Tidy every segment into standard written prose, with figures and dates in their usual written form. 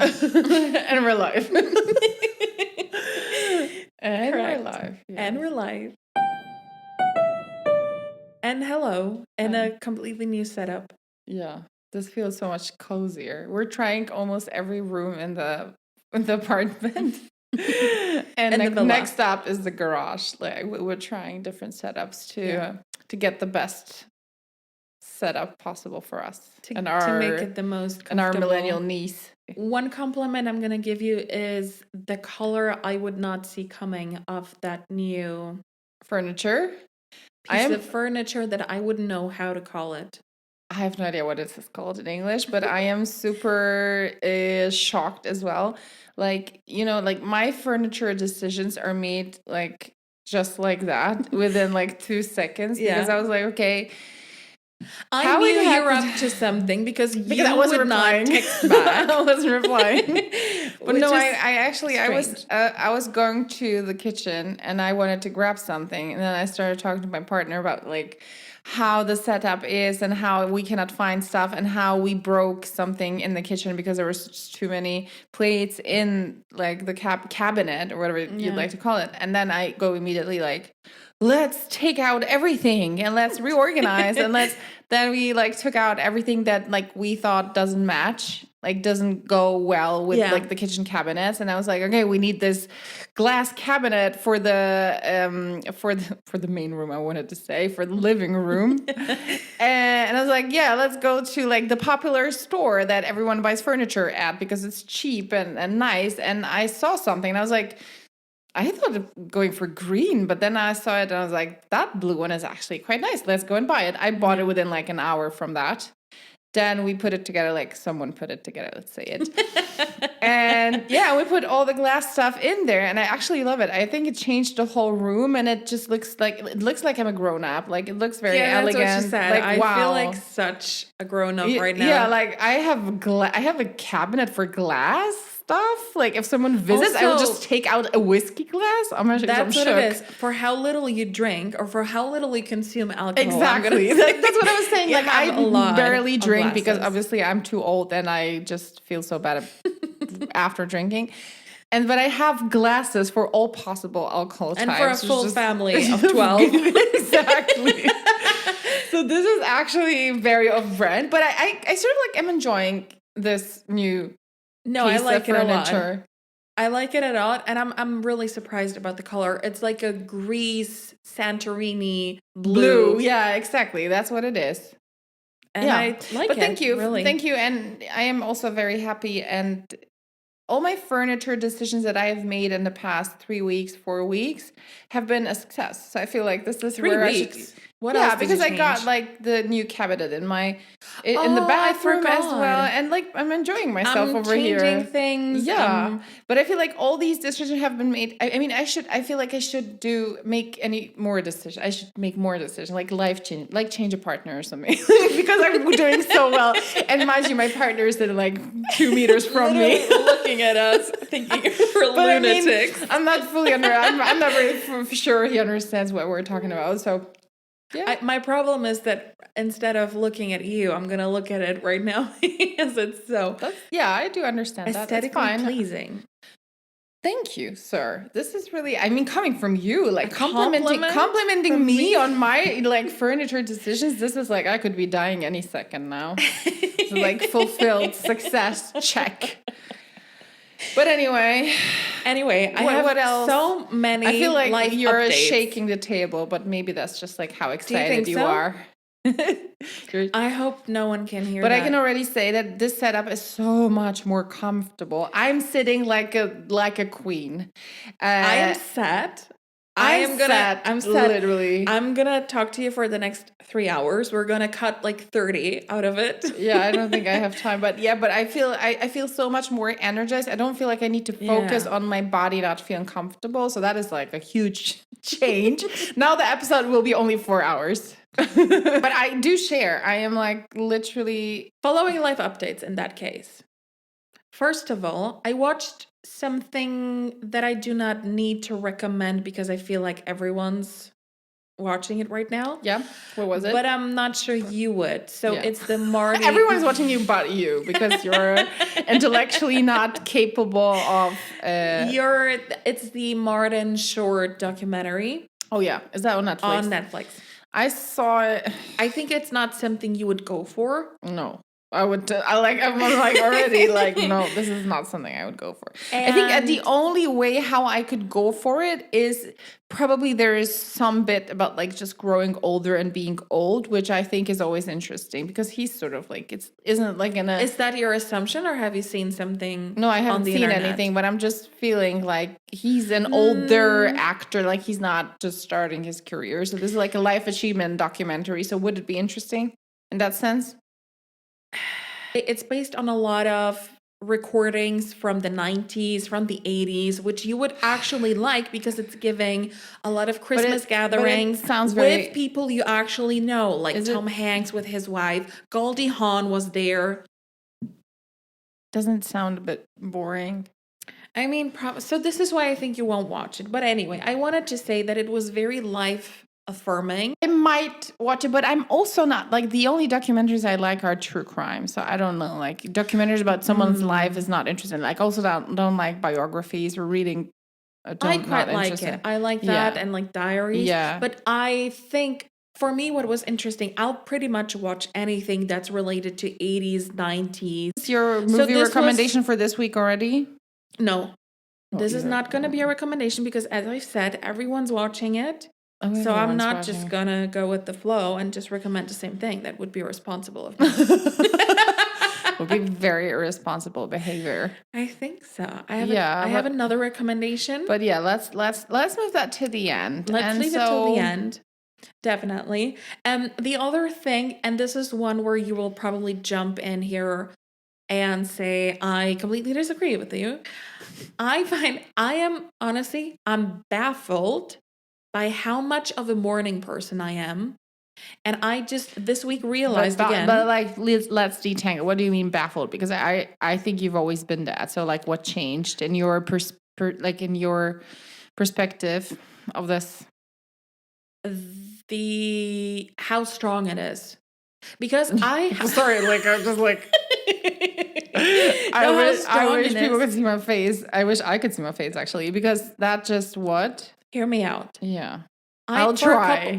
And we're live. And Correct. we're live. Yeah. And we're live. And hello, in a completely new setup. Yeah. This feels so much cozier. We're trying almost every room in the apartment. And the villa. next up is the garage. Like we're trying different setups to get the best setup possible for us To make it the most and our comfortable. millennial niece. One compliment I'm going to give you is the color I would not see coming of that new Furniture. piece of furniture that I wouldn't know how to call it. I have no idea what it is called in English, but I am super shocked as well. Like, like my furniture decisions are made like just like that within like 2 seconds because I was like, okay. I knew you were up to something because I wasn't replying. Not text back. I wasn't replying. But no, I was going to the kitchen and I wanted to grab something, and then I started talking to my partner about like how the setup is and how we cannot find stuff and how we broke something in the kitchen because there was too many plates in like the cabinet or whatever you'd like to call it. And then I go immediately like, let's take out everything and let's reorganize and then we like took out everything that like we thought doesn't match, like doesn't go well with like the kitchen cabinets. And I was like, okay, we need this glass cabinet for the main room, I wanted to say, for the living room. And I was like, yeah, let's go to like the popular store that everyone buys furniture at because it's cheap and nice. And I saw something and I was like, I thought of going for green, but then I saw it and I was like, that blue one is actually quite nice. Let's go and buy it. I bought it within like an hour from that. Then we put it together, like someone put it together, let's say it. And we put all the glass stuff in there and I actually love it. I think it changed the whole room and it just looks like I'm a grown up. Like it looks very elegant. That's what she said. Like, I feel like such a grown up right now. Yeah, like I have a cabinet for glass stuff. Like if someone visits, I will just take out a whiskey glass. That's what it is. For how little you drink or for how little you consume alcohol. Exactly. That's what I was saying. Like I barely drink because obviously I'm too old and I just feel so bad after drinking. But I have glasses for all possible alcohol types. And for a full family of 12. Exactly. So this is actually very off-brand. But I sort of like am enjoying this new I like it a lot. I like it a lot, and I'm really surprised about the color. It's like a Greece Santorini blue. Yeah, exactly. That's what it is. And I like it. But thank you. Really. Thank you. And I am also very happy. And all my furniture decisions that I have made in the past 3 weeks, 4 weeks have been a success. So I feel like this is 3 weeks. What else because I got like the new cabinet in the bathroom as well, and like I'm enjoying myself over here. Changing things. Yeah, but I feel like all these decisions have been made. I feel like I should make any more decisions. I should make more decisions, like life change, like change a partner or something, because I'm doing so well. And mind you, my partner is like 2 meters from me, looking at us, thinking we're lunatics. I'm not fully I'm not really sure he understands what we're talking about. So. Yeah. My problem is that instead of looking at you, I'm going to look at it right now because it's so... I do understand that. Aesthetically pleasing. Thank you, sir. This is really, coming from you, like complimenting me on my like furniture decisions. This is like, I could be dying any second now. It's like fulfilled success check. But anyway, I have what else? So many. I feel like life you're updates. Shaking the table, but maybe that's just like how excited you are. I hope no one can hear but that. I can already say that this setup is so much more comfortable. I'm sitting like a queen. I am set. I'm set. Literally. I'm gonna talk to you for the next 3 hours. We're gonna cut like 30 out of it. Yeah, I don't think I have time, but I feel so much more energized. I don't feel like I need to focus on my body not feeling comfortable. So that is like a huge change. Now the episode will be only 4 hours. But I do share. I am like literally following life updates in that case. First of all, I watched something that I do not need to recommend because I feel like everyone's watching it right now. Yeah. What was it? But I'm not sure you would. So Yeah. it's the Marty. Everyone's watching you but you because you're intellectually not capable of. It's the Martin Short documentary. Oh yeah, is that on Netflix? On Netflix. I saw it. I think it's not something you would go for. No. I'm like already like, no, this is not something I would go for. I think the only way how I could go for it is probably there is some bit about like just growing older and being old, which I think is always interesting because he's sort of like, isn't it like Is that your assumption or have you seen something? No, I haven't seen anything, but I'm just feeling like he's an older actor, like he's not just starting his career. So this is like a life achievement documentary. So would it be interesting in that sense? It's based on a lot of recordings from the 90s, from the 80s, which you would actually like because it's giving a lot of Christmas gatherings with people you actually know, like Tom Hanks with his wife. Goldie Hawn was there. Doesn't sound a bit boring. I mean, so this is why I think you won't watch it. But anyway, I wanted to say that it was very life-affirming. I might watch it, but I'm also not, like, the only documentaries I like are true crime. So I don't know, like, documentaries about someone's life is not interesting. Like, also don't like biographies or reading. I quite like it. I like that and like diaries. Yeah. But I think for me, what was interesting, I'll pretty much watch anything that's related to 80s, 90s. Is your movie recommendation for this week already? No. This is not going to be a recommendation because, as I said, everyone's watching it. So I'm not just going to go with the flow and just recommend the same thing. That would be irresponsible of me. Would be very irresponsible behavior. I think so. I have another recommendation. But yeah, let's move that to the end. Let's leave it till the end. Definitely. The other thing, and this is one where you will probably jump in here and say, I completely disagree with you. I'm baffled by how much of a morning person I am. And I just this week realized again. But like, let's detangle. What do you mean baffled? Because I think you've always been that. So like, what changed in your in your perspective of this? How strong it is. Because sorry, like I'm just like I wish people could see my face. I wish I could see my face actually, because that just what? Hear me out. Yeah. I'll try.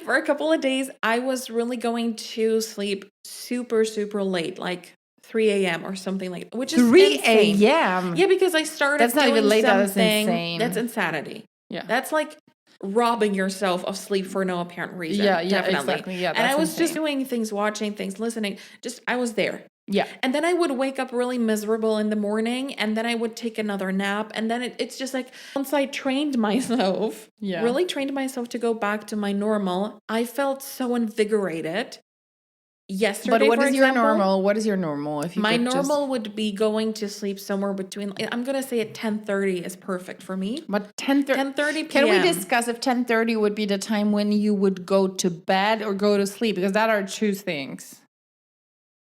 For a couple of days, I was really going to sleep super, super late, like 3 a.m. or something like that, which is 3 a.m. Yeah, because I started That's not even late, that's insane. That's insanity. Yeah. That's like robbing yourself of sleep for no apparent reason. Yeah, definitely. Exactly. Yeah, and I was just doing things, watching things, listening. I was there. Yeah. And then I would wake up really miserable in the morning, and then I would take another nap. And then it's just like, once I trained myself, really trained myself to go back to my normal, I felt so invigorated. Yesterday, but what is your normal? What is your normal? If you my normal would be going to sleep somewhere between. I'm gonna say at 10:30 is perfect for me. But 10:30 p.m. Can we discuss if 10:30 would be the time when you would go to bed or go to sleep? Because that are two things.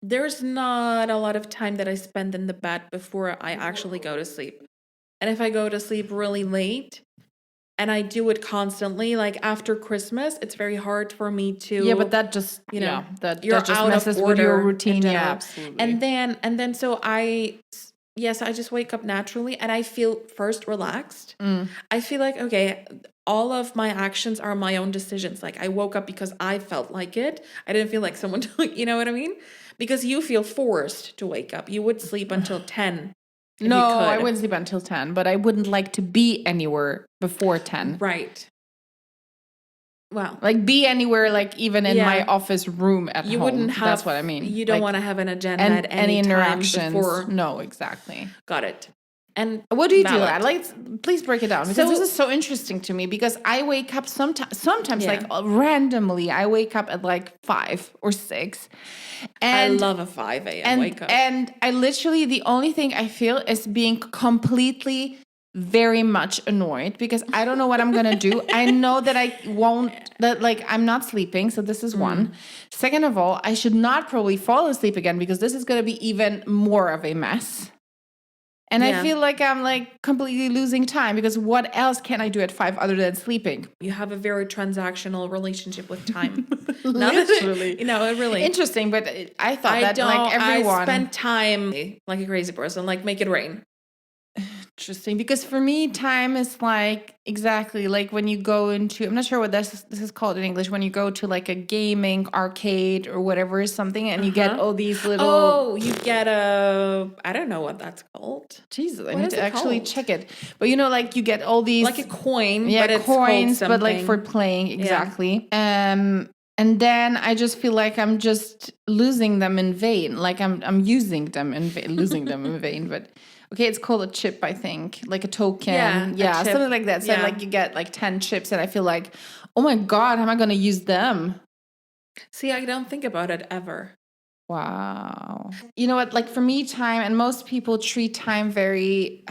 There's not a lot of time that I spend in the bed before I actually go to sleep, and if I go to sleep really late. And I do it constantly. Like after Christmas, it's very hard for me to. Yeah, but that just that just messes with your routine. Yeah, absolutely. And then so I just wake up naturally, and I feel first relaxed. I feel like okay, all of my actions are my own decisions. Like I woke up because I felt like it. I didn't feel like someone. You know what I mean? Because you feel forced to wake up. You would sleep until 10. No, I wouldn't sleep until 10, but I wouldn't like to be anywhere before 10. Right. Well, like be anywhere, like even in my office room at home. You wouldn't have. That's what I mean. You don't want to have an agenda at any interactions. Before. No, exactly. Got it. And what do you do? Like, please break it down because this is so interesting to me. Because I wake up sometimes like randomly. I wake up at like 5 or 6. And I love a 5 a.m. wake up. And I literally, the only thing I feel is being completely very much annoyed because I don't know what I'm going to do. I know that I'm not sleeping. So this is one. Second of all, I should not probably fall asleep again because this is going to be even more of a mess. And I feel like I'm like completely losing time because what else can I do at 5 other than sleeping? You have a very transactional relationship with time. Literally. Really. Interesting, but I thought that like everyone. I spend time like a crazy person, like make it rain. Interesting, because for me, time is like exactly like when you go into, I'm not sure what this is called in English, when you go to like a gaming arcade or whatever something, and you get all these little. Oh, you get I don't know what that's called. Jesus, I need to actually check it. But like you get all these like a coin, yeah, but it's coins, called but like for playing exactly. Yeah. And then I just feel like I'm just losing them in vain. Like I'm using them in losing them in vain, but. Okay, it's called a chip, I think, like a token. Yeah, something like that. So like you get like 10 chips, and I feel like, oh my God, how am I going to use them? See, I don't think about it ever. Wow. You know what? Like for me, time, and most people treat time very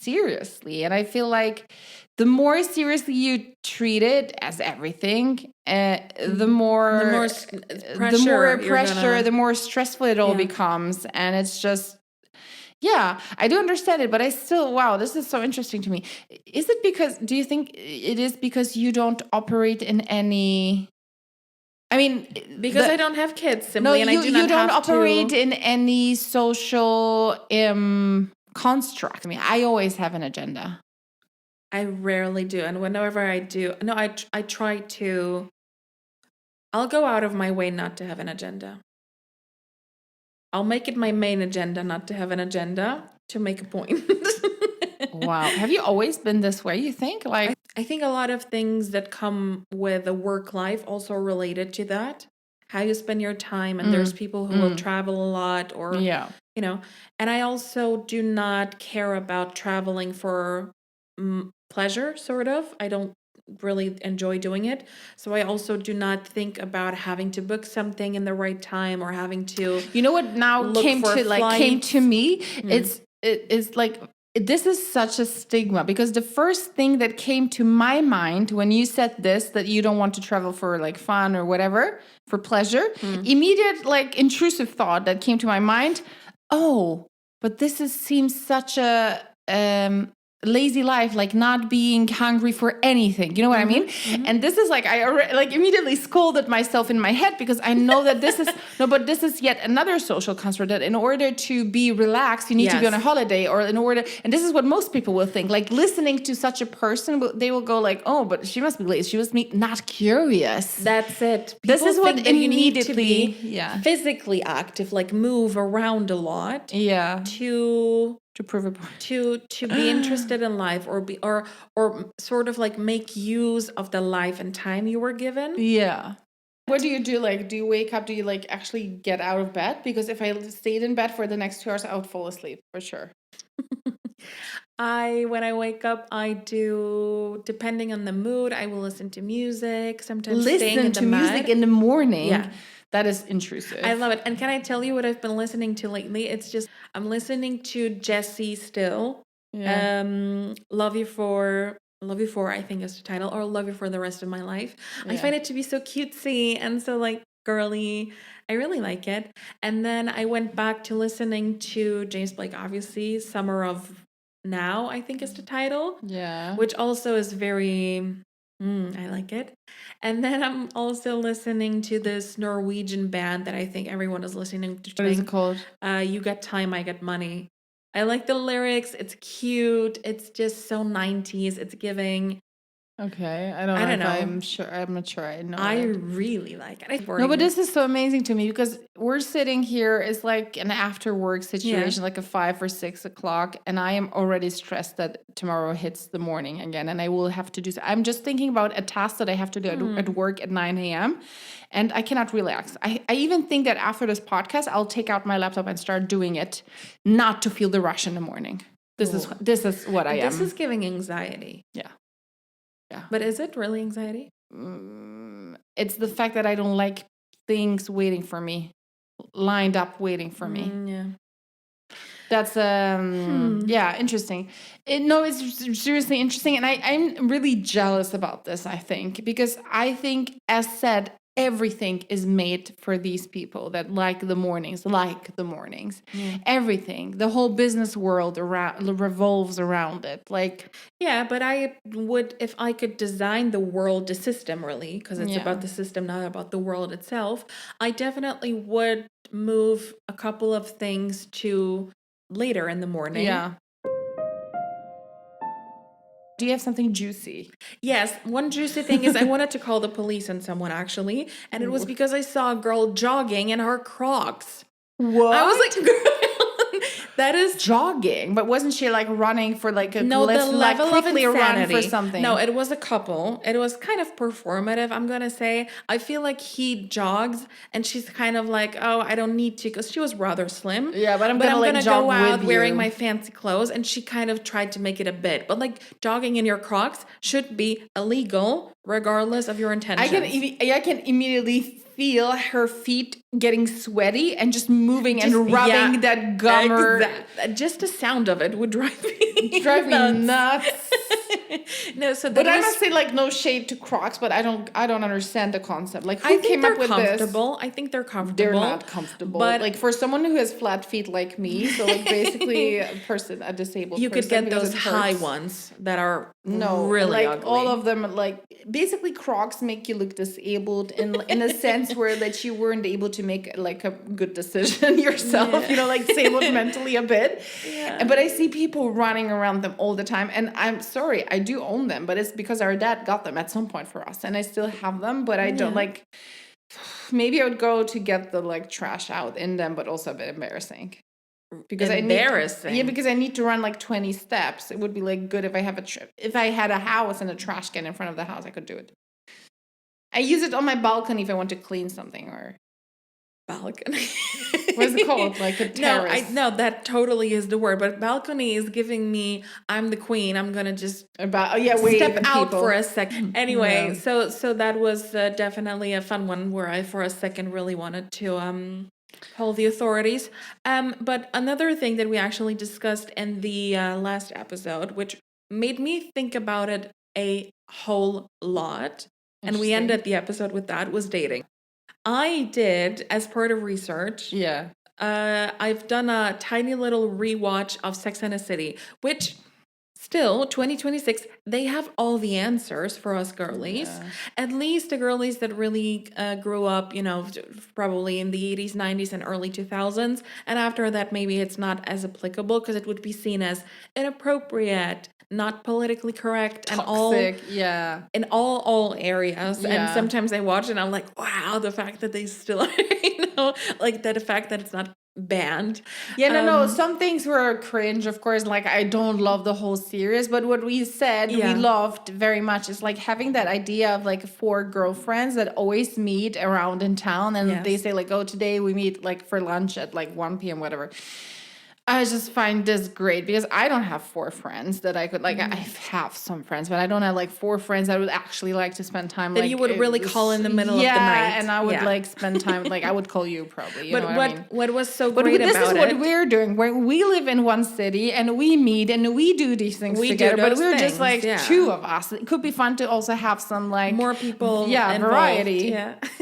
seriously. And I feel like the more seriously you treat it as everything, the more pressure, the more stressful it all becomes. And it's just, yeah, I do understand it, but I still, wow, this is so interesting to me. Is it because, do you think it is because you don't operate in any, I mean, because I don't have kids, simply, and you don't operate in any social construct. I mean, I always have an agenda. I rarely do, and whenever I do, no, I try to. I'll go out of my way not to have an agenda. I'll make it my main agenda not to have an agenda to make a point. Wow. Have you always been this way, you think? Like I think a lot of things that come with a work life also related to that. How you spend your time, and there's people who will travel a lot or and I also do not care about traveling for pleasure, sort of. I don't really enjoy doing it. So I also do not think about having to book something in the right time or having to what now came to me? It's like this is such a stigma, because the first thing that came to my mind when you said this, that you don't want to travel for like fun or whatever, for pleasure, immediate like intrusive thought that came to my mind. Oh, but seems such a lazy life, like not being hungry for anything. You know what I mean? And this is like, I already, like immediately scolded myself in my head, because I know that this is, no, but this is yet another social construct that in order to be relaxed, you need to be on a holiday, or in order, and this is what most people will think, like listening to such a person, they will go like, oh, but she must be lazy. She must be not curious. That's it. This is what you need to be physically active, like move around a lot. Yeah. To prove a point. To be interested in life, or sort of like make use of the life and time you were given. Yeah. What do you do? Like, do you wake up? Do you like actually get out of bed? Because if I stayed in bed for the next 2 hours, I would fall asleep for sure. When I wake up, I do, depending on the mood, I will listen to music. Sometimes listen to music in the morning. Yeah. That is intrusive. I love it. And can I tell you what I've been listening to lately? It's just, I'm listening to Jessie still. Yeah. Love You For, I think is the title, or Love You For the Rest of My Life. Yeah. I find it to be so cutesy and so like girly. I really like it. And then I went back to listening to James Blake, obviously, Summer of Now, I think is the title. Yeah. Which also is very... I like it. And then I'm also listening to this Norwegian band that I think everyone is listening to. What is it called? You Got Time, I Got Money. I like the lyrics. It's cute. It's just so 90s. It's giving. Okay, I don't know. I'm not sure I know. I really like it. No, but this is so amazing to me, because we're sitting here, it's like an after work situation, like a 5 or 6 o'clock, and I am already stressed that tomorrow hits the morning again, and I will have to do. I'm just thinking about a task that I have to do at work at 9 a.m. and I cannot relax. I even think that after this podcast, I'll take out my laptop and start doing it, not to feel the rush in the morning. This is what I am. This is giving anxiety. Yeah. Yeah. But is it really anxiety? It's the fact that I don't like things waiting for me, lined up waiting for me. Yeah. That's interesting. It's seriously interesting, and I'm really jealous about this, I think, because I think, as said, everything is made for these people that like the mornings. Everything, the whole business world around revolves around it. Like, yeah, but I would, if I could design the world, the system really, because it's yeah, about the system, not about the world itself, I definitely would move a couple of things to later in the morning. yeah. Do you have something juicy? Yes, one juicy thing is I wanted to call the police on someone actually, and it was because I saw a girl jogging in her Crocs. What? I was like, girl, that is jogging, but wasn't she like running for like a no, the let's like level of quickly run insanity. for something? No, it was a couple. It was kind of performative, I'm gonna say. I feel like he jogs and she's kind of like, oh, I don't need to, because she was rather slim. Yeah, but I'm But gonna, I'm like, gonna jog go out with wearing you. my fancy clothes, and she kind of tried to make it a bit. But like jogging in your Crocs should be illegal, regardless of your intentions. I can immediately feel her feet getting sweaty and just moving and rubbing that gummer. Just the sound of it would drive me nuts. No, so but I must say, like, no shade to Crocs, but I don't understand the concept. Like, who I think came they're up with comfortable. this? I think they're comfortable. They're not comfortable. But like for someone who has flat feet like me, so like basically a disabled you person, could get those high ones that are really like ugly. all of them, like basically Crocs make you look disabled in a sense where that you weren't able to make like a good decision yourself, you know, like disabled mentally a bit. Yeah. But I see people running around them all the time, and I'm sorry, I do own them, but it's because our dad got them at some point for us, and I still have them, but I don't like. Maybe I would go to get the like trash out in them, but also a bit embarrassing. Because because I need to run like 20 steps. It would be like good if I have if I had a house and a trash can in front of the house, I could do it. I use it on my balcony if I want to clean something or balcony. What's it called? Like a terrace. No, that totally is the word. But balcony is giving me, I'm the queen. I'm gonna just step out for a second. Anyway, so that was definitely a fun one where I for a second really wanted to call the authorities. But another thing that we actually discussed in the last episode, which made me think about it a whole lot, and we ended the episode with that, was dating. I did, as part of research, I've done a tiny little rewatch of Sex and the City, which still, 2026, they have all the answers for us girlies. Yeah. At least the girlies that really grew up, you know, probably in the 80s, 90s, and early 2000s. And after that, maybe it's not as applicable because it would be seen as inappropriate, not politically correct, toxic, in all areas. And sometimes I watch it and I'm like, wow, the fact that they still, you know, like the fact that it's not banned. No, some things were cringe, of course. Like, I don't love the whole series, but what we said we loved very much is like having that idea of like 4 girlfriends that always meet around in town, and they say like, oh, today we meet like for lunch at like 1 p.m. whatever. I just find this great because I don't have 4 friends that I could like. I have some friends, but I don't have like 4 friends that I would actually like to spend time. That you would really call in the middle of the night, and I would like spend time. Like I would call you probably. You but know what what I mean? What was so great about it? This is what we're doing. Where we live in one city and we meet and we do these things together. But we're just like 2 of us. It could be fun to also have some like more people. Involved. Variety.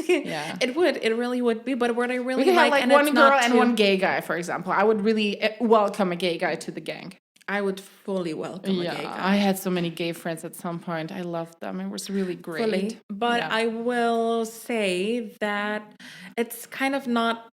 Yeah, It would. It really would be. But what I really we like, have like one girl and one gay guy, for example. I would really welcome a gay guy to the gang. I would fully welcome a gay guy. I had so many gay friends at some point. I loved them. It was really great. But I will say that it's kind of not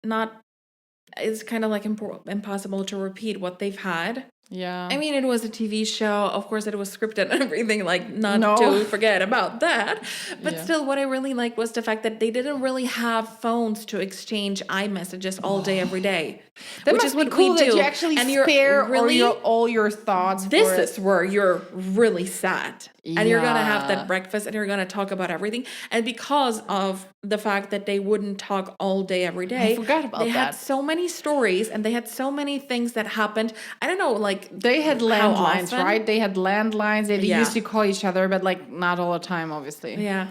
it's kind of like impossible to repeat what they've had. Yeah. I mean, it was a TV show. Of course, it was scripted and everything, like, not to forget about that. But still, what I really liked was the fact that they didn't really have phones to exchange iMessages all day, every day. That which is what cool we do. That you actually spare all your thoughts. This is where you're really sad. And you're going to have that breakfast and you're going to talk about everything. And because of the fact that they wouldn't talk all day, every day. I forgot about that. They had so many stories and they had so many things that happened. I don't know, like... They had landlines, right? They had landlines. They used to call each other, but like not all the time, obviously. Yeah.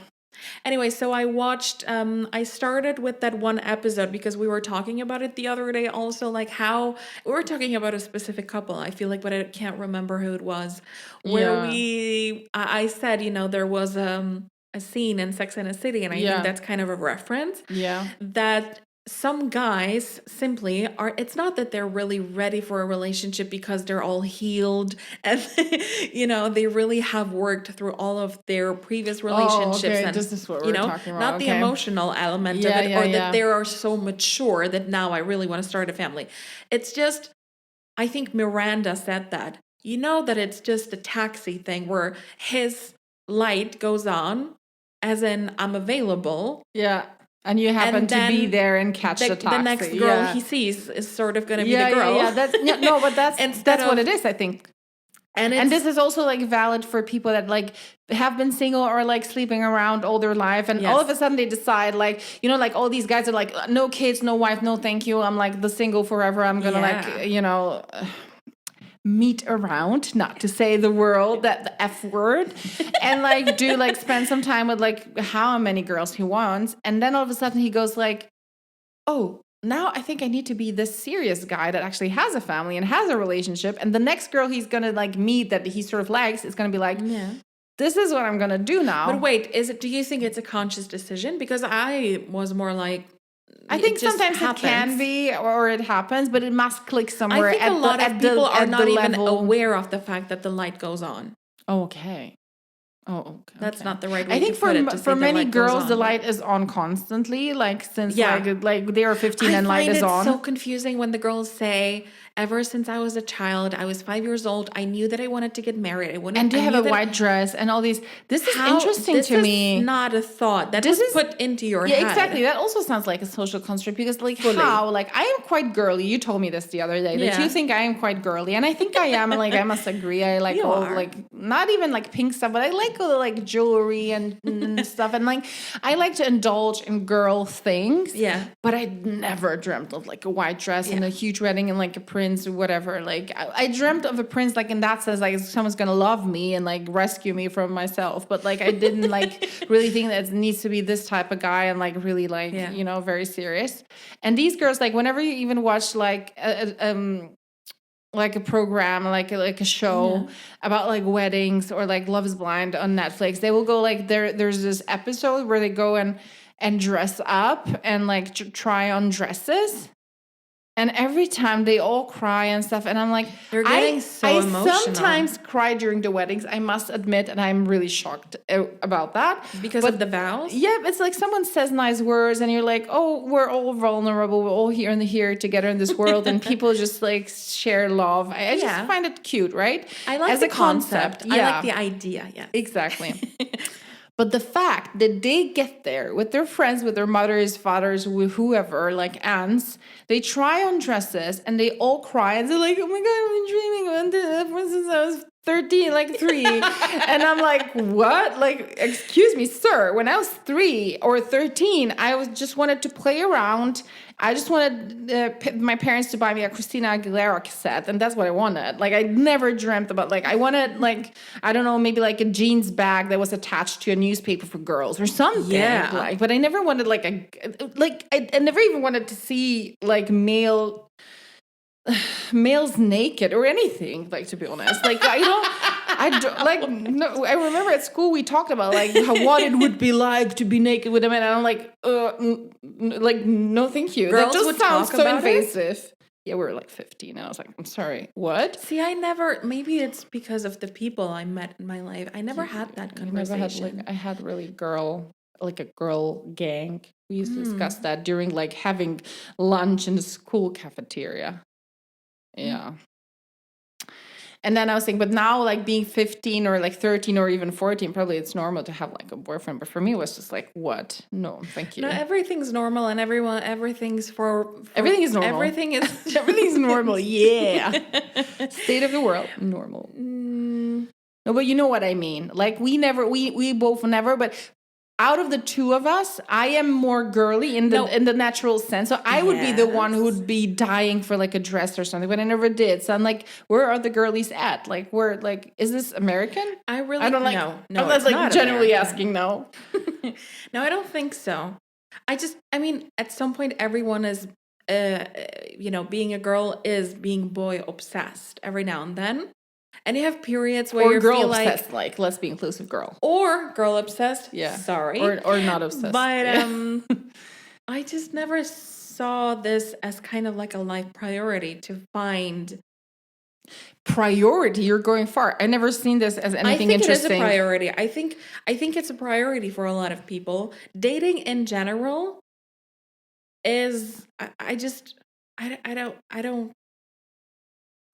Anyway, so I watched, I started with that one episode because we were talking about it the other day also, like how, we were talking about a specific couple, I feel like, but I can't remember who it was, where I said, you know, there was a scene in Sex and the City, and I Yeah. think that's kind of a reference. Yeah. That some guys simply are, it's not that they're really ready for a relationship because they're all healed and, you know, they really have worked through all of their previous relationships. Okay. And, This is what you we're know, talking about. not the Okay. emotional element Yeah, of it, yeah, or yeah. that they are so mature that now I really want to start a family. It's just, I think Miranda said that, you know, that it's just a taxi thing where his light goes on, as in I'm available. Yeah. And you happen And to be then there and catch the taxi. the next girl Yeah. he sees is sort of going to be Yeah, the girl. yeah, yeah. That's no, but that's Instead what of- it is, I think. And And this is also like valid for people that like have been single or like sleeping around all their life, and all of a sudden they decide, like, you know, like all these guys are like, no kids, no wife, no thank you. I'm like the single forever. I'm gonna like, you know, meet around, not to say the world, that the F word, and like do like spend some time with like how many girls he wants, and then all of a sudden he goes like, oh, now I think I need to be this serious guy that actually has a family and has a relationship. And the next girl he's gonna like meet that he sort of likes is gonna be like, this is what I'm gonna do now. But wait, do you think it's a conscious decision? Because I was more like, I think sometimes it can be, or it happens, but it must click somewhere. I think a lot of people are not even aware of the fact that the light goes on. Okay. Oh, okay. That's not the right way I think to put it. For many girls, the light is on constantly, like since like they are 15 and light is on. I find it so confusing when the girls say, ever since I was a child, I was 5 years old, I knew that I wanted to get married. And they have a white dress and all these. This is interesting to me. This is not a thought that is put into your head. Yeah, exactly. That also sounds like a social construct, because like how, like I am quite girly. You told me this the other day that you think I am quite girly, and I think I am. And like I must agree, I like like not even like pink stuff, but I like all the like jewelry and stuff, and like I like to indulge in girl things. Yeah, but I never dreamt of like a white dress and a huge wedding and like a prince or whatever. Like I dreamt of a prince, like in that sense, like someone's gonna love me and like rescue me from myself. But like I didn't like really think that it needs to be this type of guy and like really like you know, very serious. And these girls, like whenever you even watch like a program, like a show about like weddings, or like Love is Blind on Netflix, they will go like there's this episode where they go and dress up and like try on dresses. And every time they all cry and stuff. And I'm like, they're getting so emotional. I sometimes cry during the weddings, I must admit. And I'm really shocked about that. Because of the vows? Yeah, it's like someone says nice words and you're like, oh, we're all vulnerable. We're all here together in this world. And people just like share love. I just find it cute, right? I like the concept. I like the idea. Yeah, exactly. But the fact that they get there with their friends, with their mothers, fathers, with whoever, like aunts, they try on dresses and they all cry and they're like, oh my God, I've been dreaming ever since I was 13, like 3. And I'm like, what? Like, excuse me, sir. When I was 3 or 13, I just wanted to play around. I just wanted my parents to buy me a Christina Aguilera cassette, and that's what I wanted. Like, I never dreamt about, like, I wanted, like, I don't know, maybe like a jeans bag that was attached to a newspaper for girls or something. Yeah. Like, but I never wanted, like, I never even wanted to see, like, males naked or anything, like, to be honest. Like, I remember at school we talked about like what it would be like to be naked with a man, and I'm like, like, no, thank you. Girls that just would sounds talk so about invasive. It? Yeah, we were like 15, and I was like, I'm sorry, what? See, maybe it's because of the people I met in my life. I never had that conversation. I had really a girl gang. We used to discuss that during like having lunch in the school cafeteria. Yeah. And then I was thinking, but now like being 15 or like 13 or even 14, probably it's normal to have like a boyfriend. But for me, it was just like, what? No, thank you. No, everything's normal, and everything's for everything is normal. Everything's normal. Yeah. State of the world, normal. No, but you know what I mean. Like we both never, but out of the two of us, I am more girly in the natural sense. So I would be the one who would be dying for like a dress or something, but I never did. So I'm like, where are the girlies at? Like, where, like, is this American? I don't like. No, I'm just like generally asking. No, no, I don't think so. I mean, at some point, everyone is, being a girl is being boy obsessed every now and then. And you have periods where Or you girl feel obsessed, like let's be inclusive, girl. or girl obsessed. Yeah. Sorry. Or not obsessed. But Yeah. I just never saw this as kind of like a life priority to find. Priority, you're going far. I never seen this as anything I think interesting. it is a priority. I think it's a priority for a lot of people. Dating in general is I just I don't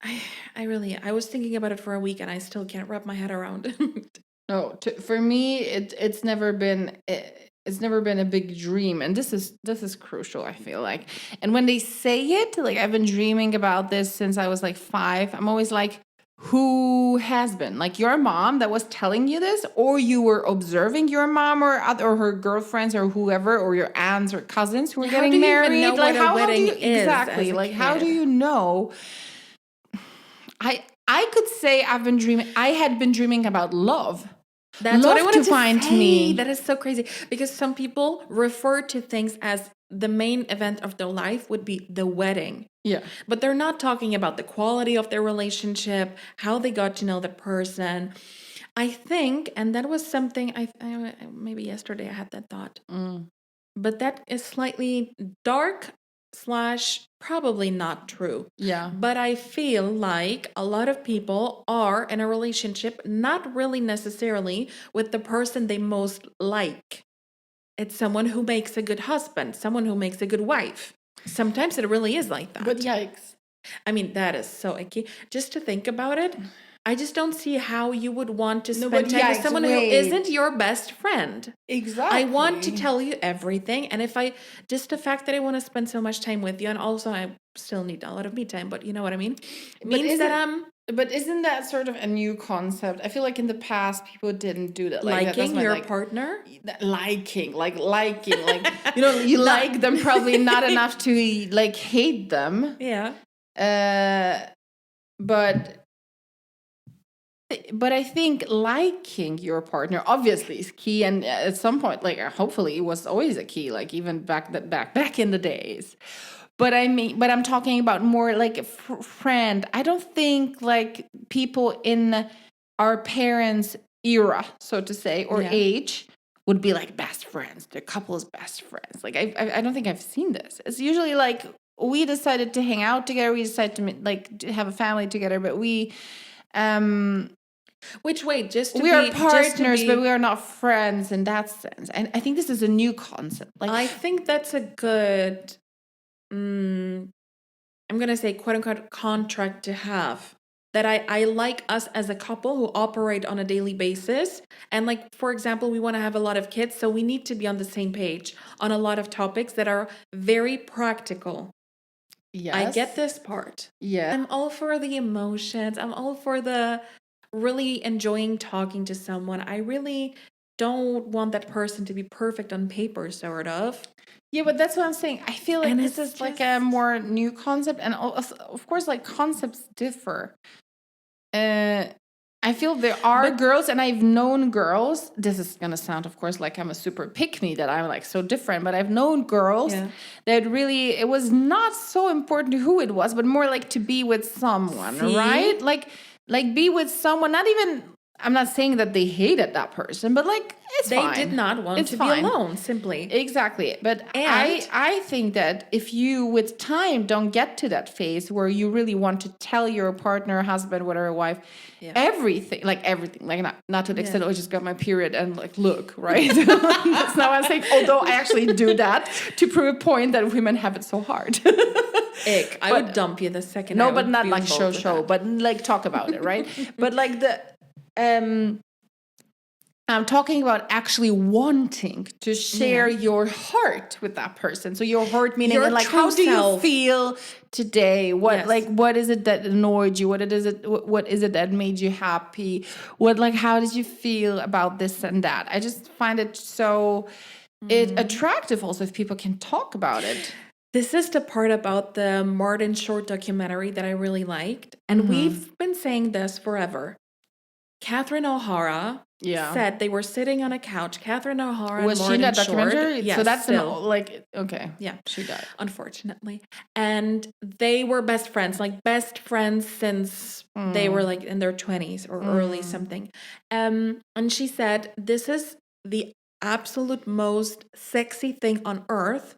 I was thinking about it for a week and I still can't wrap my head around it. No, for me, it's never been it's never been a big dream, and this is crucial. I feel like, and when they say it, like I've been dreaming about this since I was like 5. I'm always like, who has been like your mom that was telling you this, or you were observing your mom or her girlfriends or whoever, or your aunts or cousins who were How do getting you even married? know Like what a how do wedding you is exactly as a like how do kid? you know? I could say I've been dreaming. I had been dreaming about love. That's what I Love wanted to to find say. me. That is so crazy because some people refer to things as the main event of their life would be the wedding. Yeah. But they're not talking about the quality of their relationship, how they got to know the person. I think, and that was something I maybe yesterday I had that thought. But that is slightly dark slash probably not true. Yeah. But I feel like a lot of people are in a relationship, not really necessarily with the person they most like. It's someone who makes a good husband, someone who makes a good wife. Sometimes it really is like that. But yikes. I mean, that is so icky. Just to think about it, I just don't see how you would want to spend time with someone who isn't your best friend. Exactly. I want to tell you everything. And just the fact that I want to spend so much time with you, and also I still need a lot of me time, but you know what I mean? Means that I'm But isn't that sort of a new concept? I feel like in the past people didn't do that. Like liking that's your partner. Liking, like you like them probably not enough to like hate them. Yeah. But I think liking your partner obviously is key, and at some point, like hopefully, it was always a key, like even back in the days. But I'm talking about more like a friend. I don't think like people in our parents' era, so to say, or age, would be like best friends. They're couples best friends. Like I don't think I've seen this. It's usually like we decided to hang out together. We decided to have a family together, but we. Which way? We are partners, but we are not friends in that sense. And I think this is a new concept. Like I think that's a good, I'm gonna say quote unquote contract to have. That I like us as a couple who operate on a daily basis. And like, for example, we want to have a lot of kids, so we need to be on the same page on a lot of topics that are very practical. yes. I get this part. Yeah. I'm all for the emotions. I'm all for the really enjoying talking to someone. I really don't want that person to be perfect on paper, sort of. Yeah, but that's what I'm saying. I feel like And this is like a more new concept, and also, of course, like concepts differ. I feel there are girls, and I've known girls. This is gonna sound, of course, like I'm a super pick-me, that I'm like so different. But I've known girls that really, it was not so important who it was, but more like to be with someone, right? Like be with someone. Not even. I'm not saying that they hated that person, but like it's fine. They did not want to be alone, simply. Exactly. But I think that if you, with time, don't get to that phase where you really want to tell your partner, husband, whatever, wife, everything, like not to the extent, I just got my period and like, look, right? That's not what I'm saying. Although I actually do that to prove a point that women have it so hard. Ick. I would dump you the second. No, but not like show, but like talk about it, right? But like I'm talking about actually wanting to share your heart with that person. So your heart meaning, your and like, how do you feel today? What is it that annoyed you? What is it that made you happy? How did you feel about this and that? I just find it so attractive also if people can talk about it. This is the part about the Martin Short documentary that I really liked. And we've been saying this forever. Catherine O'Hara said they were sitting on a couch. Catherine O'Hara was and she in Martin that Short. documentary? Yes, so that's still. okay. Yeah, she died, unfortunately. And they were best friends since they were like in their 20s or early something. And she said, this is the absolute most sexy thing on earth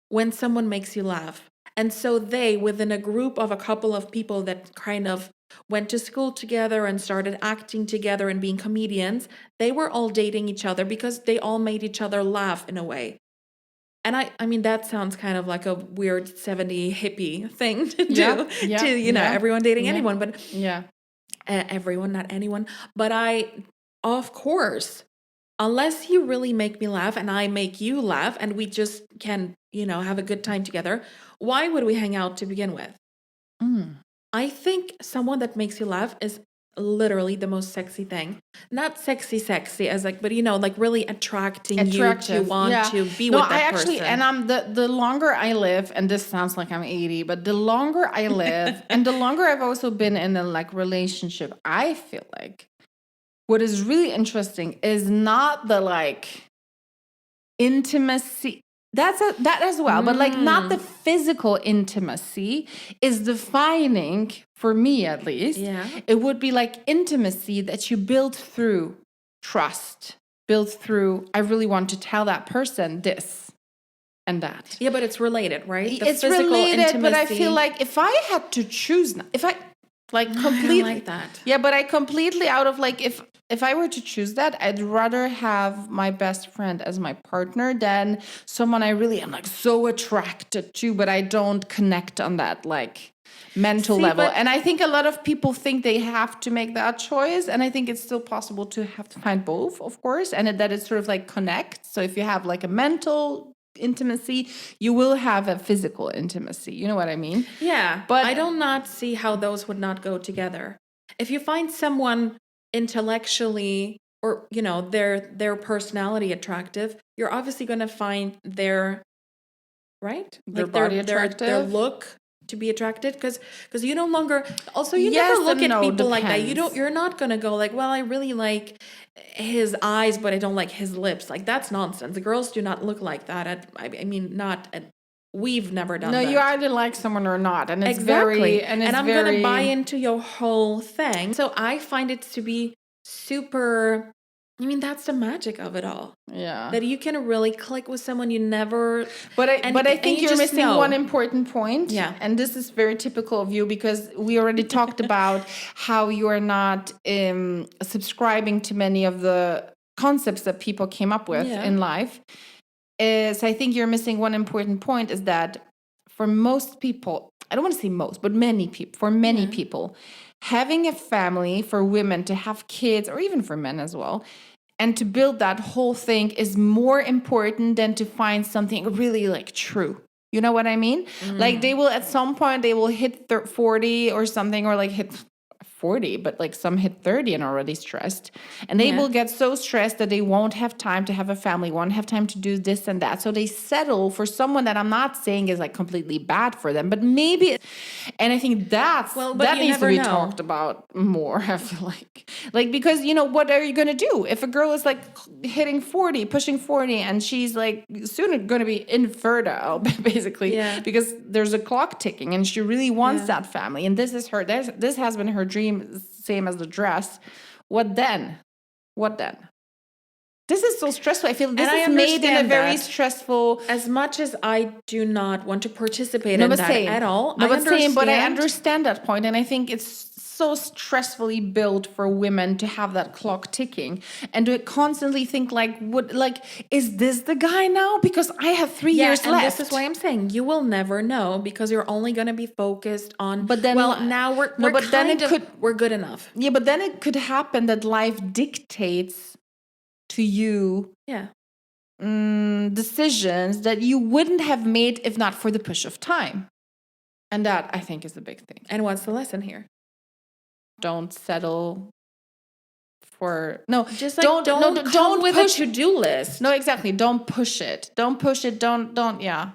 when someone makes you laugh. And so they, within a group of a couple of people that kind of went to school together and started acting together and being comedians, they were all dating each other because they all made each other laugh in a way. And I mean, that sounds kind of like a weird 70s hippie thing to do, everyone dating anyone, but everyone, not anyone. But of course, unless you really make me laugh and I make you laugh and we just can, have a good time together, why would we hang out to begin with? I think someone that makes you laugh is literally the most sexy thing. Not sexy as like, but like really attracting you to want to be with that person. And I'm the longer I live, and this sounds like I'm 80, but the longer I live and the longer I've also been in a like relationship, I feel like what is really interesting is not the like intimacy. That as well, but like not the physical intimacy is defining for me, at least. Yeah. It would be like intimacy that you build through trust, build through, I really want to tell that person this and that. Yeah, but it's related, right? It's related, intimacy. But I feel like if I had to choose, if I like completely I like that. Yeah, but I completely out of like if I were to choose that, I'd rather have my best friend as my partner than someone I really am like so attracted to, but I don't connect on that like mental level. And I think a lot of people think they have to make that choice. And I think it's still possible to have to find both, of course, and that it sort of like connects. So if you have like a mental intimacy, you will have a physical intimacy. You know what I mean? Yeah, but I do not see how those would not go together. If you find someone intellectually or their personality attractive, you're obviously going to find their body attractive, their look to be attracted because you no longer you never look at people like that. You're not going to go like, well, I really like his eyes but I don't like his lips. Like that's nonsense. The girls do not look like that. We've never done that. No, you either like someone or not. And it's exactly. and I'm going to buy into your whole thing. So I find it to be super... I mean, that's the magic of it all. Yeah. That you can really click with someone you never... But I think you're missing one important point. Yeah. And this is very typical of you because we already talked about how you are not subscribing to many of the concepts that people came up with in life. So I think you're missing one important point is that for most people, I don't want to say most, but many people, having a family for women to have kids or even for men as well, and to build that whole thing is more important than to find something really like true. You know what I mean? Like they will, at some point, they will hit 40 or something, or like hit 40, but like some hit 30 and already stressed. And they will get so stressed that they won't have time to have a family, won't have time to do this and that. So they settle for someone that I'm not saying is like completely bad for them, but maybe, and I think that needs to be talked about more, I feel like. Like, because, what are you going to do? If a girl is like hitting 40, pushing 40, and she's like soon going to be infertile, basically, because there's a clock ticking and she really wants that family. And this is this has been her dream, same as the dress. What then? This is so stressful. I feel this is made in a very stressful... As much as I do not want to participate in that at all. But I understand that point. And I think it's so stressfully built for women to have that clock ticking and to constantly think is this the guy now? Because I have 3 years left. This is why I'm saying you will never know because you're only going to be focused on... But then, now we're good enough. Yeah, but then it could happen that life dictates to you decisions that you wouldn't have made if not for the push of time. And that, I think, is the big thing. And what's the lesson here? Don't settle for no. Just like don't with push a to-do list. No, exactly. Don't push it. Don't push it. Don't. Yeah.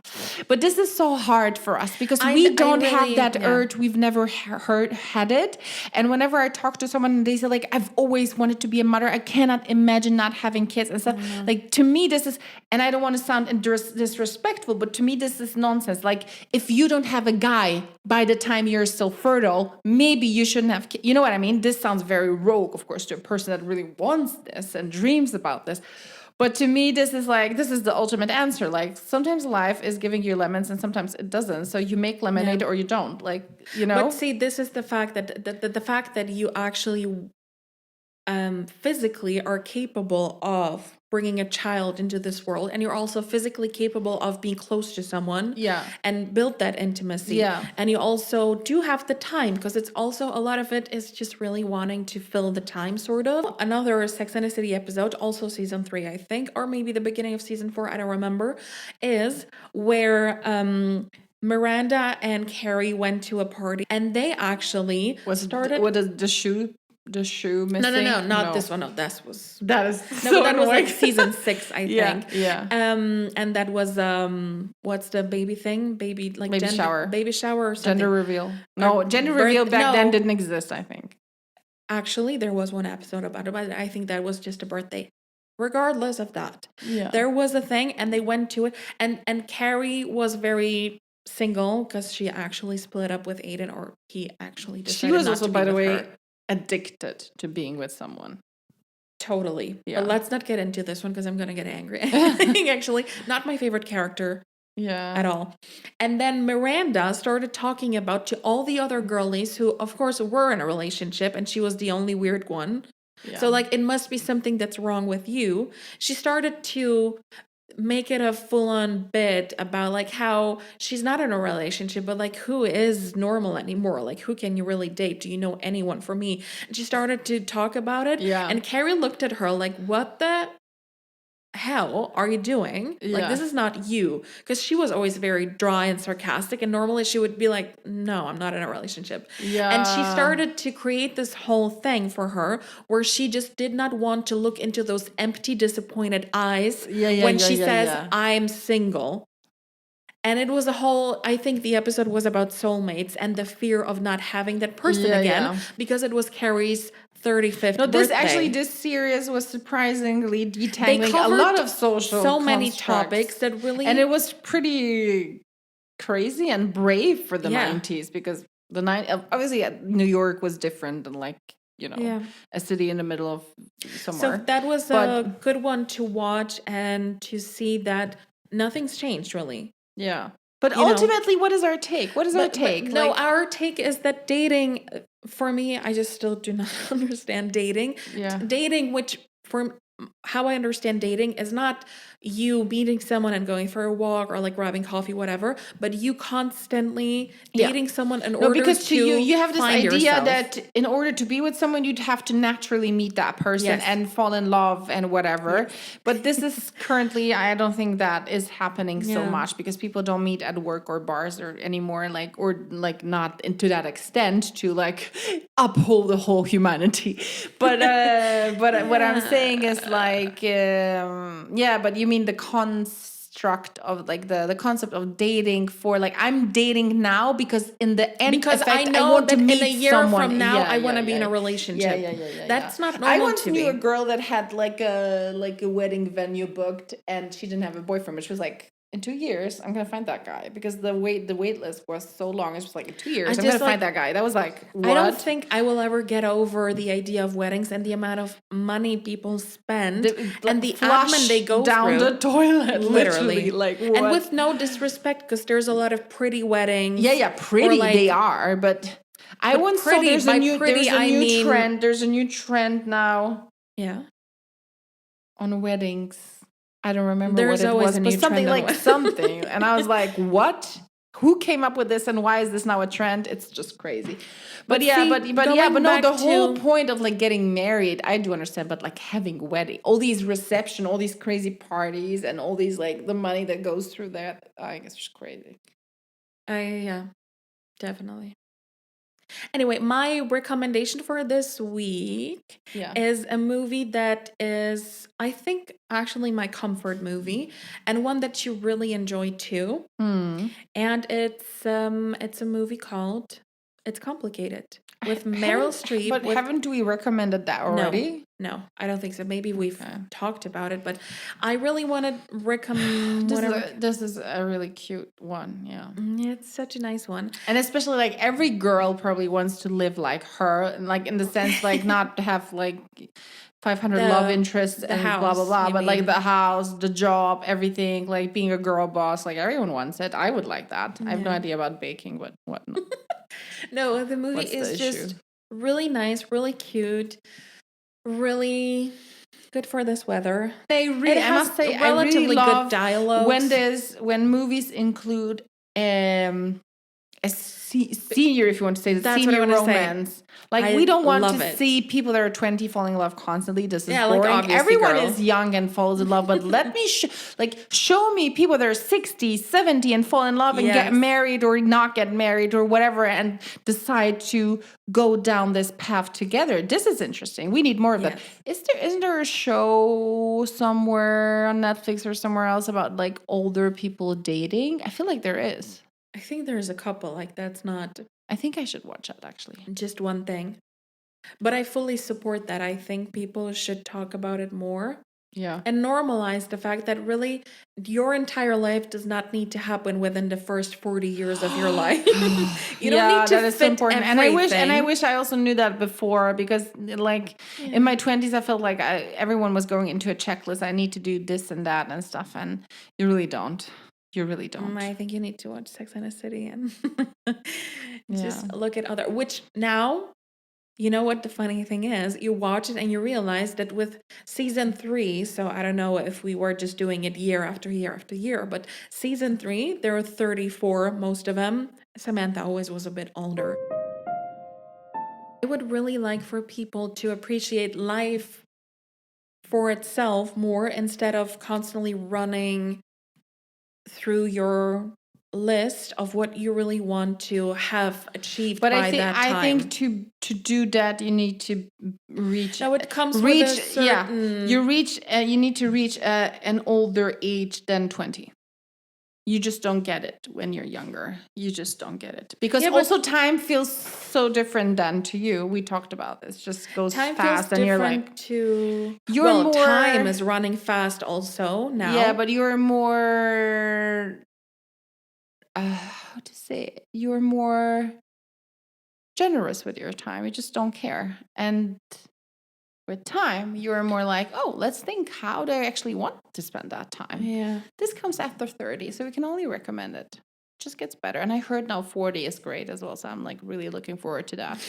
But this is so hard for us because we don't have that urge. We've never had it. And whenever I talk to someone and they say like, I've always wanted to be a mother. I cannot imagine not having kids and stuff. Like to me, this is, and I don't want to sound disrespectful, but to me, this is nonsense. Like if you don't have a guy by the time you're still fertile, maybe you shouldn't have kids. You know what I mean? This sounds very rogue, of course, to a person that really wants this and dreams about this. But to me, this is the ultimate answer. Like sometimes life is giving you lemons and sometimes it doesn't. So you make lemonade or you don't. Like, you know. But see, this is the fact that the fact that you actually physically are capable of bringing a child into this world, and you're also physically capable of being close to someone and build that intimacy, and you also do have the time, because it's also a lot of it is just really wanting to fill the time, sort of. Another Sex and the City episode, also season 3 I think, or maybe the beginning of season 4, I don't remember, is where Miranda and Carrie went to a party and they actually started the shoe missing? No, not this one. No, that is that was like season 6, I think. Yeah. And that was what's the baby thing? Baby shower. Baby shower or something. Gender reveal. No, gender reveal back then didn't exist, I think. Actually, there was one episode about it, but I think that was just a birthday. Regardless of that, there was a thing, and they went to it, and Carrie was very single because she actually split up with Aiden, or he actually decided. She was not also, to be by the with way, her. Addicted to being with someone. Totally. Yeah. But let's not get into this one because I'm gonna get angry. Actually, not my favorite character. At all. And then Miranda started talking about to all the other girlies who, of course, were in a relationship, and she was the only weird one. So like, it must be something that's wrong with you. She started to make it a full-on bit about like how she's not in a relationship, but like who is normal anymore? Like who can you really date? Do you know anyone? For me? And she started to talk about it. And Carrie looked at her like, what the hell are you doing? Like, this is not you. Because she was always very dry and sarcastic, and normally she would be like, no, I'm not in a relationship. And she started to create this whole thing for her where she just did not want to look into those empty, disappointed eyes when she says, I'm single. And it was I think the episode was about soulmates and the fear of not having that person again, because it was Carrie's 35th birthday. This series was surprisingly detangling a lot of social many topics that really... And it was pretty crazy and brave for the 90s, because obviously New York was different than like, you know, a city in the middle of somewhere. So that was a good one to watch and to see that nothing's changed really. Yeah. But ultimately, what is our take? What is our take? No, our take is that dating, for me, I just still do not understand dating. Dating, which for how I understand dating, is not you meeting someone and going for a walk or like grabbing coffee, whatever, but you constantly dating someone in order because to you have this idea yourself. that in order to be with someone, you'd have to naturally meet that person and fall in love and whatever. But this is currently, I don't think that is happening so much, because people don't meet at work or bars or anymore, or not to that extent to like uphold the whole humanity. But what I'm saying is like, but you mean the construct of like the concept of dating for like, I'm dating now because in the end, because effect, I know want that to meet in a year someone. from now I want to be in a relationship. That's not normal. I once knew a girl that had like a wedding venue booked, and she didn't have a boyfriend, but she was like, in 2 years, I'm gonna find that guy, because the wait list was so long. It's just like, in 2 years, I'm gonna find that guy. That was like, what? I don't think I will ever get over the idea of weddings and the amount of money people spend and the admin they go down through. The toilet, literally. Like, what? And with no disrespect, because there's a lot of pretty weddings. Pretty they are, but I once saw there's a new trend. There's a new trend now. On weddings. I don't remember what it was, but something like something. And I was like, what? Who came up with this, and why is this now a trend? It's just crazy. But the whole point of like getting married, I do understand, but like having wedding, all these reception, all these crazy parties, and all these like the money that goes through that, I think it's just crazy. Yeah, definitely. Anyway, my recommendation for this week is a movie that is, I think, actually my comfort movie, and one that you really enjoy too. And it's a movie called It's Complicated with Meryl Streep. But haven't we recommended that already? No, I don't think so. Maybe we've talked about it, but I really want to recommend. This is a really cute one. Yeah, it's such a nice one, and especially like every girl probably wants to live like her, and like in the sense like not have like 500 love interests and house, blah blah blah, but like the house, the job, everything, like being a girl boss, like everyone wants it. I would like that. I have no idea about baking, but what? No, the movie is just really nice, really cute, really good for this weather. I must say, relatively good dialogue. When movies include a senior, if you want to say, the senior romance. Like, we don't want to see people that are 20 falling in love constantly. This is boring. Like, everyone is young and falls in love, but let me show me people that are 60, 70 and fall in love and get married or not get married or whatever and decide to go down this path together. This is interesting. We need more of that. Isn't there a show somewhere on Netflix or somewhere else about like older people dating? I feel like there is. I think there's a couple, like that's not... I think I should watch that, actually. Just one thing. But I fully support that. I think people should talk about it more. Yeah. And normalize the fact that really your entire life does not need to happen within the first 40 years of your life. You don't need to that is so important. Everything. And I wish I also knew that before, because like in my 20s I felt like everyone was going into a checklist. I need to do this and that and stuff, and you really don't. You really don't. I think you need to watch Sex and the City and just look at other, which now, you know what the funny thing is? You watch it and you realize that with season 3, so I don't know if we were just doing it year after year after year, but season 3, there are 34, most of them. Samantha always was a bit older. I would really like for people to appreciate life for itself more instead of constantly running through your list of what you really want to have achieved by that time. I think to do that you need to reach. No, it comes with a certain... You need to reach an older age than 20. You just don't get it when you're younger. You just don't get it. Because also time feels so different than to you. We talked about this. Just goes fast and you're like... time is running fast also now. Yeah, but you're more... how to say it? You're more generous with your time. You just don't care. And... with time, you're more like, oh, let's think, how do I actually want to spend that time? Yeah. This comes after 30, so we can only recommend it. It just gets better. And I heard now 40 is great as well, so I'm like really looking forward to that.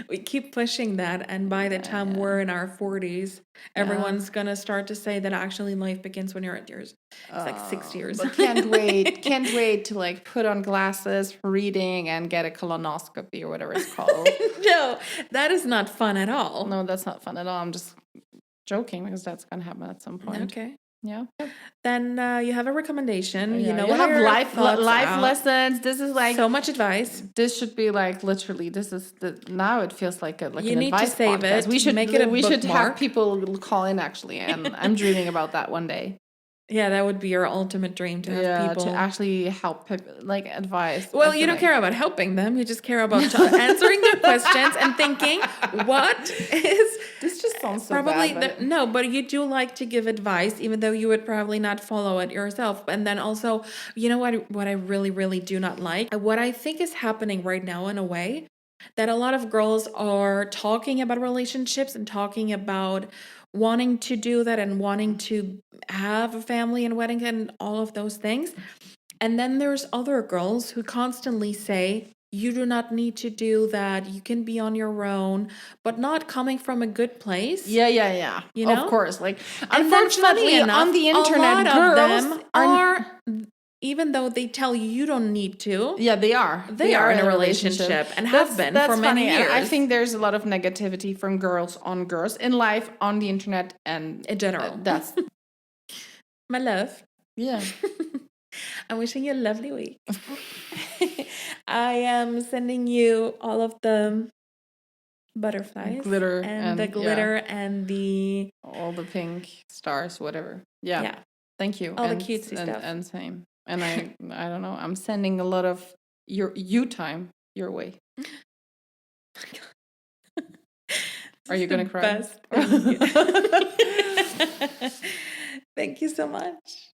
we keep pushing that, and by the time we're in our 40s, everyone's going to start to say that actually life begins when you're at yours. It's like 6 years. But can't wait to like put on glasses for reading and get a colonoscopy or whatever it's called. No, that is not fun at all. No, that's not fun at all. I'm just joking because that's going to happen at some point. Okay. Yeah. Then you have a recommendation. Yeah, you know, you have life lessons. This is like so much advice. This should be like literally. Now it feels like you an need advice to save podcast. it. We should make it a We should bookmark. have people call in actually, and I'm dreaming about that one day. Yeah, that would be your ultimate dream to have people to actually help like advice. Well, you don't care about helping them. You just care about answering their questions and thinking, what is... This just sounds so probably bad. No, but you do like to give advice, even though you would probably not follow it yourself. And then also, you know what I really, really do not like? What I think is happening right now in a way, that a lot of girls are talking about relationships and talking about wanting to do that and wanting to have a family and wedding and all of those things. And then there's other girls who constantly say, you do not need to do that. You can be on your own, but not coming from a good place. Yeah. You know? Of course. Like, and unfortunately, on the internet, a lot of them are even though they tell you you don't need to. Yeah, they are. They are in a relationship and have been for many years. I think there's a lot of negativity from girls on girls in life, on the internet, and in general. That's my love. Yeah. I'm wishing you a lovely week. I am sending you all of the butterflies glitter and the glitter and the all the pink stars, whatever. Yeah. Thank you. All the cutesy stuff. And same. And I don't know. I'm sending a lot of you time your way. Are you gonna cry? Best. Thank you. Thank you so much.